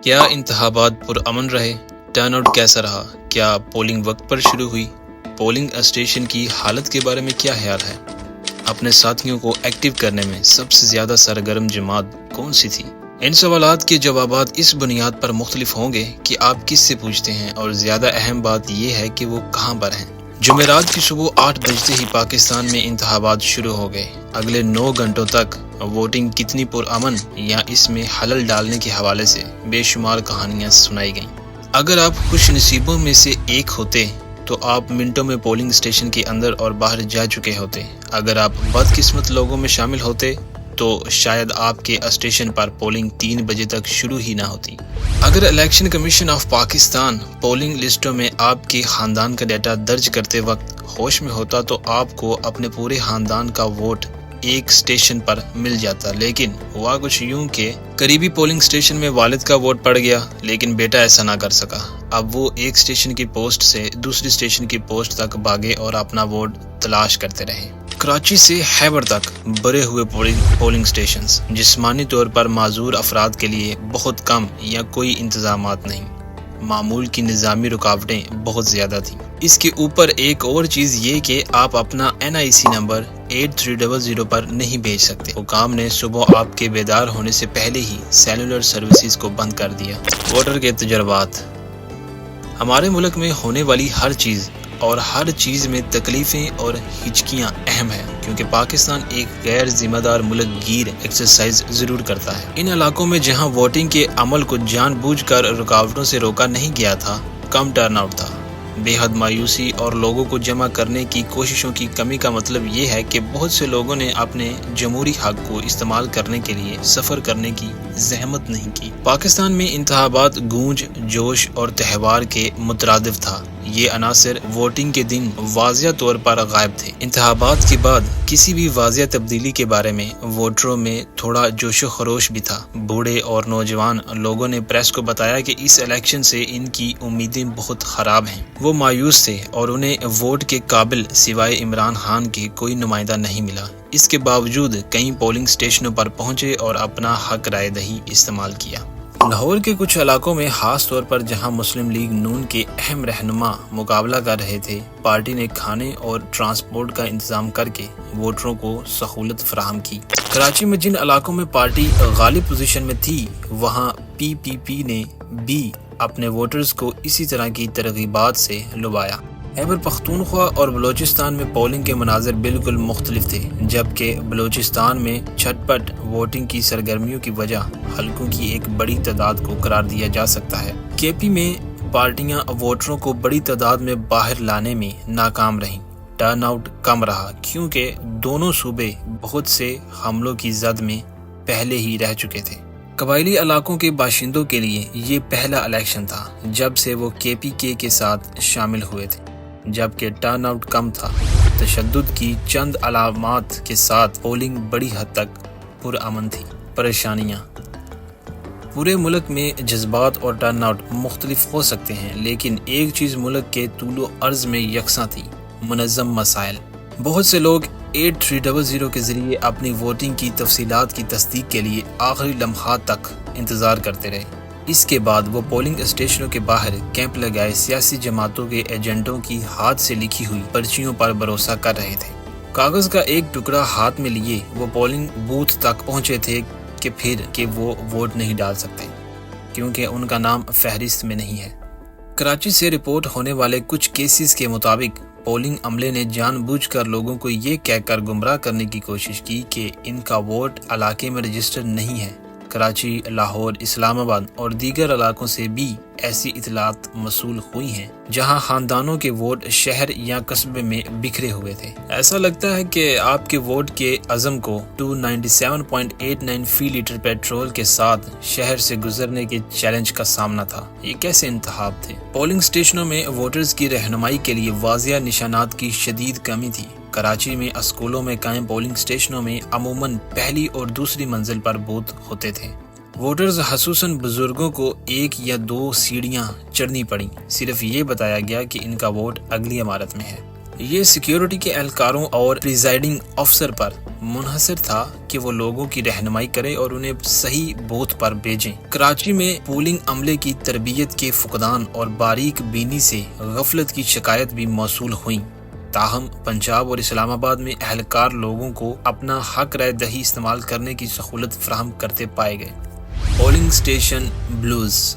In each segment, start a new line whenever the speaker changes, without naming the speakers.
کیا انتخابات پرامن رہے؟ ٹرن آؤٹ کیسا رہا؟ کیا پولنگ وقت پر شروع ہوئی؟ پولنگ اسٹیشن کی حالت کے بارے میں کیا خیال ہے؟ اپنے ساتھیوں کو ایکٹیو کرنے میں سب سے زیادہ سرگرم جماعت کون سی تھی؟ ان سوالات کے جوابات اس بنیاد پر مختلف ہوں گے کہ آپ کس سے پوچھتے ہیں، اور زیادہ اہم بات یہ ہے کہ وہ کہاں پر ہیں۔ جمعرات کی صبح 8 بجتے ہی پاکستان میں انتخابات شروع ہو گئے۔ اگلے 9 گھنٹوں تک ووٹنگ کتنی پرامن یا اس میں خلل ڈالنے کے حوالے سے بے شمار کہانیاں سنائی گئیں۔ اگر آپ خوش نصیبوں میں سے ایک ہوتے تو آپ منٹوں میں پولنگ اسٹیشن کے اندر اور باہر جا چکے ہوتے۔ اگر آپ بدقسمت لوگوں میں شامل ہوتے تو شاید آپ کے اسٹیشن پر پولنگ 3 بجے تک شروع ہی نہ ہوتی۔ اگر election commission of Pakistan polling لسٹوں میں آپ کے خاندان کا ڈیٹا درج کرتے وقت ہوش میں ہوتا تو آپ کو اپنے پورے خاندان کا ووٹ ایک اسٹیشن پر مل جاتا، لیکن ہوا کچھ یوں کہ قریبی پولنگ اسٹیشن میں والد کا ووٹ پڑ گیا، لیکن بیٹا ایسا نہ کر سکا۔ اب وہ ایک اسٹیشن کی پوسٹ سے دوسری اسٹیشن کی پوسٹ تک بھاگے اور اپنا ووٹ تلاش کرتے رہے۔ کراچی سے خیبر تک بھرے ہوئے پولنگ اسٹیشنز، جسمانی طور پر معذور افراد کے لیے بہت کم یا کوئی انتظامات نہیں، معمول کی نظامی رکاوٹیں بہت زیادہ تھیں۔ اس کے اوپر ایک اور چیز یہ کہ آپ اپنا NIC نمبر 8300 پر نہیں بھیج سکتے۔ حکام نے صبح آپ کے بیدار ہونے سے پہلے ہی سیلولر سروسز کو بند کر دیا۔ ووٹر کے تجربات۔ ہمارے ملک میں ہونے والی ہر چیز اور ہر چیز میں تکلیفیں اور ہچکیاں اہم ہیں، کیونکہ پاکستان ایک غیر ذمہ دار ملک گیر ایکسرسائز ضرور کرتا ہے۔ ان علاقوں میں جہاں ووٹنگ کے عمل کو جان بوجھ کر رکاوٹوں سے روکا نہیں گیا تھا، کم ٹرن آؤٹ تھا۔ بے حد مایوسی اور لوگوں کو جمع کرنے کی کوششوں کی کمی کا مطلب یہ ہے کہ بہت سے لوگوں نے اپنے جمہوری حق کو استعمال کرنے کے لیے سفر کرنے کی زحمت نہیں کی۔ پاکستان میں انتخابات گونج، جوش اور تہوار کے مترادف تھا۔ یہ عناصر ووٹنگ کے دن واضح طور پر غائب تھے۔ انتخابات کے بعد کسی بھی واضح تبدیلی کے بارے میں ووٹروں میں تھوڑا جوش و خروش بھی تھا۔ بوڑھے اور نوجوان لوگوں نے پریس کو بتایا کہ اس الیکشن سے ان کی امیدیں بہت خراب ہیں۔ وہ مایوس تھے اور انہیں ووٹ کے قابل سوائے عمران خان کے کوئی نمائندہ نہیں ملا۔ اس کے باوجود کئی پولنگ اسٹیشنوں پر پہنچے اور اپنا حق رائے دہی استعمال کیا۔ لاہور کے کچھ علاقوں میں، خاص طور پر جہاں مسلم لیگ نون کے اہم رہنما مقابلہ کر رہے تھے، پارٹی نے کھانے اور ٹرانسپورٹ کا انتظام کر کے ووٹروں کو سہولت فراہم کی۔ کراچی میں جن علاقوں میں پارٹی غالب پوزیشن میں تھی، وہاں PPP نے بھی اپنے ووٹرز کو اسی طرح کی ترغیبات سے لبایا۔ خیبر پختونخوا اور بلوچستان میں پولنگ کے مناظر بالکل مختلف تھے، جبکہ بلوچستان میں چھٹ پٹ ووٹنگ کی سرگرمیوں کی وجہ حلقوں کی ایک بڑی تعداد کو قرار دیا جا سکتا ہے۔ KP میں پارٹیاں ووٹروں کو بڑی تعداد میں باہر لانے میں ناکام رہیں۔ ٹرن آؤٹ کم رہا کیونکہ دونوں صوبے بہت سے حملوں کی زد میں پہلے ہی رہ چکے تھے۔ قبائلی علاقوں کے باشندوں کے لیے یہ پہلا الیکشن تھا جب سے وہ KPK کے ساتھ شامل ہوئے تھے۔ جبکہ ٹرن آؤٹ کم تھا، تشدد کی چند علامات کے ساتھ پولنگ بڑی حد تک پرامن تھی۔ پریشانیاں۔ پورے ملک میں جذبات اور ٹرن آؤٹ مختلف ہو سکتے ہیں، لیکن ایک چیز ملک کے طول و عرض میں یکساں تھی: منظم مسائل۔ بہت سے لوگ 8300 کے ذریعے اپنی ووٹنگ کی تفصیلات کی تصدیق کے لیے آخری لمحات تک انتظار کرتے رہے۔ اس کے بعد وہ پولنگ اسٹیشنوں کے باہر کیمپ لگائے سیاسی جماعتوں کے ایجنٹوں کی ہاتھ سے لکھی ہوئی پرچیوں پر بھروسہ کر رہے تھے۔ کاغذ کا ایک ٹکڑا ہاتھ میں لیے وہ پولنگ بوتھ تک پہنچے تھے کہ وہ ووٹ نہیں ڈال سکتے کیونکہ ان کا نام فہرست میں نہیں ہے۔ کراچی سے رپورٹ ہونے والے کچھ کیسز کے مطابق پولنگ عملے نے جان بوجھ کر لوگوں کو یہ کہہ کر گمراہ کرنے کی کوشش کی کہ ان کا ووٹ علاقے میں رجسٹر نہیں ہے۔ کراچی، لاہور، اسلام آباد اور دیگر علاقوں سے بھی ایسی اطلاعات موصول ہوئی ہیں جہاں خاندانوں کے ووٹ شہر یا قصبے میں بکھرے ہوئے تھے۔ ایسا لگتا ہے کہ آپ کے ووٹ کے عزم کو 297.89 فی لیٹر پیٹرول کے ساتھ شہر سے گزرنے کے چیلنج کا سامنا تھا۔ یہ کیسے انتخاب تھے؟ پولنگ اسٹیشنوں میں ووٹرز کی رہنمائی کے لیے واضح نشانات کی شدید کمی تھی۔ کراچی میں اسکولوں میں قائم پولنگ اسٹیشنوں میں عموماً پہلی اور دوسری منزل پر بوتھ ہوتے تھے۔ ووٹرز خصوصاً بزرگوں کو 1 یا 2 سیڑھیاں چڑھنی پڑیں، صرف یہ بتایا گیا کہ ان کا ووٹ اگلی عمارت میں ہے۔ یہ سیکیورٹی کے اہلکاروں اور پریزائڈنگ افسر پر منحصر تھا کہ وہ لوگوں کی رہنمائی کریں اور انہیں صحیح بوتھ پر بھیجیں۔ کراچی میں پولنگ عملے کی تربیت کے فقدان اور باریک بینی سے غفلت کی شکایت بھی موصول ہوئیں۔ تاہم پنجاب اور اسلام آباد میں اہلکار لوگوں کو اپنا حق رائے دہی استعمال کرنے کی سہولت فراہم کرتے پائے گئے۔ Polling station blues.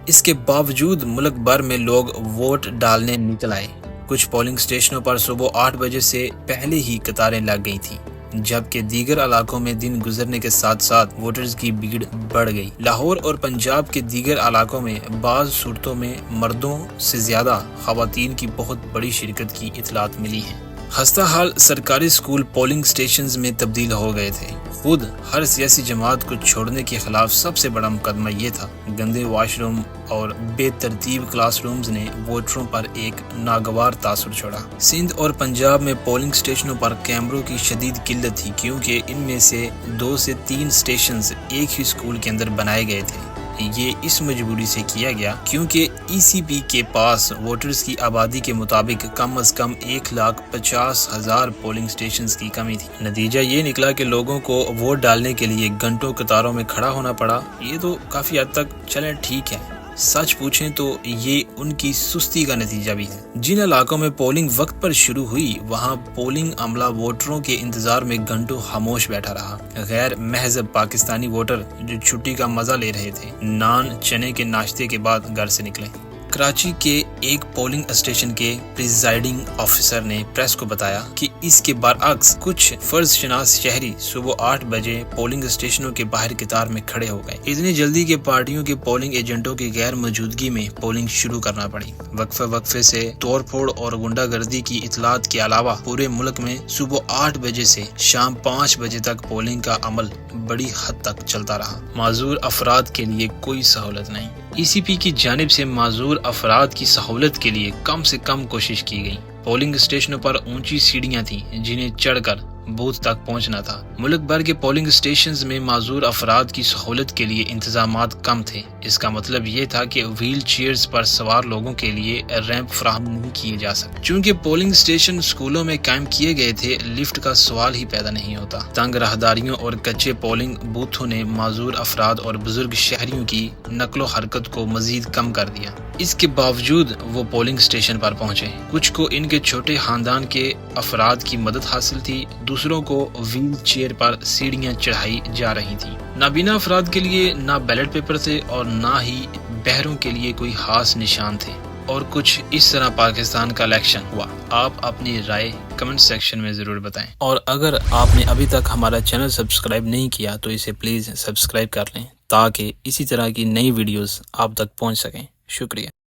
اس کے باوجود ملک بھر میں لوگ ووٹ ڈالنے نکل آئے۔ کچھ پولنگ اسٹیشنوں پر صبح 8 بجے سے پہلے ہی قطاریں لگ گئی تھیں، جبکہ دیگر علاقوں میں دن گزرنے کے ساتھ ساتھ ووٹرز کی بھیڑ بڑھ گئی۔ لاہور اور پنجاب کے دیگر علاقوں میں بعض صورتوں میں مردوں سے زیادہ خواتین کی بہت بڑی شرکت کی اطلاعات ملی ہیں۔ خستہ حال سرکاری اسکول پولنگ اسٹیشنز میں تبدیل ہو گئے تھے۔ خود ہر سیاسی جماعت کو چھوڑنے کے خلاف سب سے بڑا مقدمہ یہ تھا۔ گندے واش روم اور بے ترتیب کلاس رومز نے ووٹروں پر ایک ناگوار تاثر چھوڑا۔ سندھ اور پنجاب میں پولنگ اسٹیشنوں پر کیمروں کی شدید قلت تھی، کیونکہ ان میں سے 2 سے 3 اسٹیشنز ایک ہی اسکول کے اندر بنائے گئے تھے۔ یہ اس مجبوری سے کیا گیا کیونکہ ای سی پی کے پاس ووٹرز کی آبادی کے مطابق کم از کم 1,50,000 پولنگ اسٹیشنز کی کمی تھی۔ نتیجہ یہ نکلا کہ لوگوں کو ووٹ ڈالنے کے لیے گھنٹوں قطاروں میں کھڑا ہونا پڑا۔ یہ تو کافی حد تک چلیں ٹھیک ہے، سچ پوچھیں تو یہ ان کی سستی کا نتیجہ بھی ہے۔ جن علاقوں میں پولنگ وقت پر شروع ہوئی وہاں پولنگ عملہ ووٹروں کے انتظار میں گھنٹوں خاموش بیٹھا رہا۔ غیر مہذب پاکستانی ووٹر جو چھٹی کا مزہ لے رہے تھے، نان چنے کے ناشتے کے بعد گھر سے نکلے۔ کراچی کے ایک پولنگ اسٹیشن کے پریزائڈنگ آفیسر نے پریس کو بتایا کہ اس کے برعکس کچھ فرض شناس شہری صبح 8 بجے پولنگ اسٹیشنوں کے باہر قطار میں کھڑے ہو گئے، اتنی جلدی کہ پارٹیوں کے پولنگ ایجنٹوں کی غیر موجودگی میں پولنگ شروع کرنا پڑی۔ وقفے سے توڑ پھوڑ اور غنڈہ گردی کی اطلاعات کے علاوہ پورے ملک میں صبح 8 بجے سے شام 5 بجے تک پولنگ کا عمل بڑی حد تک چلتا رہا۔ معذور افراد کے لیے کوئی سہولت نہیں۔ ای سی پی کی جانب سے معذور افراد کی سہولت کے لیے کم سے کم کوشش کی گئی۔ پولنگ اسٹیشنوں پر اونچی سیڑھیاں تھیں جنہیں چڑھ کر بوتھ تک پہنچنا تھا۔ ملک بھر کے پولنگ اسٹیشنز میں معذور افراد کی سہولت کے لیے انتظامات کم تھے۔ اس کا مطلب یہ تھا کہ ویل چیئرز پر سوار لوگوں کے لیے ریمپ فراہم نہیں کیے جا سکتے۔ چونکہ پولنگ اسٹیشن اسکولوں میں قائم کیے گئے تھے، لفٹ کا سوال ہی پیدا نہیں ہوتا۔ تنگ راہداریوں اور کچے پولنگ بوتھوں نے معذور افراد اور بزرگ شہریوں کی نقل و حرکت کو مزید کم کر دیا۔ اس کے باوجود وہ پولنگ اسٹیشن پر پہنچے۔ کچھ کو ان کے چھوٹے خاندان کے افراد کی مدد حاصل تھی، دوسروں کو ویل چیئر پر سیڑھیاں چڑھائی جا رہی تھیں۔ نابینا افراد کے لیے نہ بیلٹ پیپر تھے اور نہ ہی بہروں کے لیے کوئی خاص نشان تھے۔ اور کچھ اس طرح پاکستان کا الیکشن ہوا۔ آپ اپنی رائے کمنٹ سیکشن میں ضرور بتائیں، اور اگر آپ نے ابھی تک ہمارا چینل سبسکرائب نہیں کیا تو اسے پلیز سبسکرائب کر لیں تاکہ اسی طرح کی نئی ویڈیوز آپ تک پہنچ سکیں۔ شکریہ۔